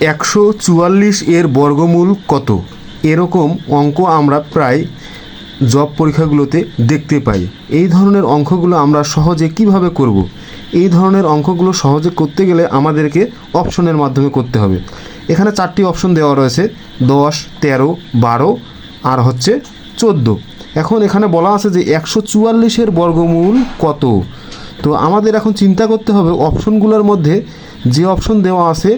144 এর বর্গমূল কত? এরকম অঙ্ক আমরা প্রায় জব পরীক্ষাগুলোতে দেখতে পাই। এই ধরনের অঙ্কগুলো আমরা সহজে কিভাবে করব? এই ধরনের অঙ্কগুলো সহজে করতে গেলে আমাদেরকে অপশনের মাধ্যমে করতে হবে। এখানে 4টি অপশন দেওয়া রয়েছে, 10, 13, 12 আর হচ্ছে 14। এখন এখানে বলা আছে যে 144 এর বর্গমূল কত। তো আমাদের এখন চিন্তা করতে হবে অপশনগুলোর মধ্যে যে অপশন দেওয়া আছে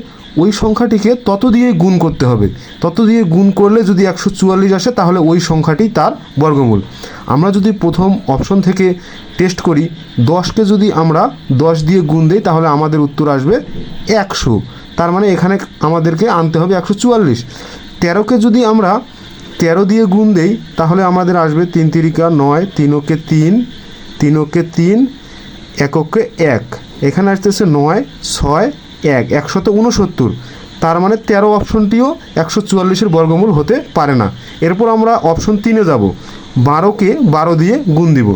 ওই সংখ্যাটিকে তত দিয়ে গুণ করতে হবে। তত দিয়ে গুণ করলে যদি 144 আসে তাহলে ওই সংখ্যাটি তার বর্গমূল। আমরা যদি প্রথম অপশন থেকে টেস্ট করি, 10কে যদি আমরা 10 দিয়ে গুণ দিই তাহলে আমাদের উত্তর আসবে 100। তার মানে এখানে আমাদেরকে আনতে হবে 144। 13কে যদি আমরা 13 দিয়ে গুণ দেই তাহলে আমাদের আসবে 3 তিরিকা 9, 3 ওকে 3, 3 ওকে 3, 1 ওকে 1। এখানে আসতেছে 9, 6, 1, 169। তার মানে 13 অপশনটিও 144-এর বর্গমূল হতে পারে না। এরপর আমরা অপশন 3-এ যাব। 12কে 12 দিয়ে গুণ দিব।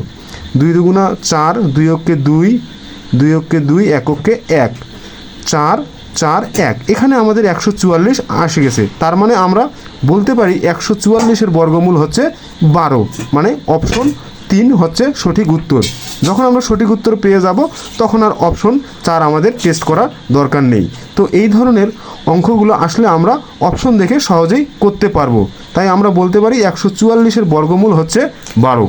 2 দুগুণা 4, 2 ওকে 2, 2 ওকে 2, 1 ওকে 1, 4, 4, 1। এখানে আমাদের 144 আসে গেছে। তার মানে আমরা বলতে পারি 144-এর বর্গমূল হচ্ছে 12। মানে অপশন 3 হচ্ছে সঠিক উত্তর। যখন আমরা সঠিক উত্তর পেয়ে যাব তখন আর অপশন 4 আমাদের টেস্ট করার দরকার নেই। তো এই ধরনের অঙ্কগুলো আসলে আমরা অপশন দেখে সহজেই করতে পারবো। তাই আমরা বলতে পারি 144-এর বর্গমূল হচ্ছে 12।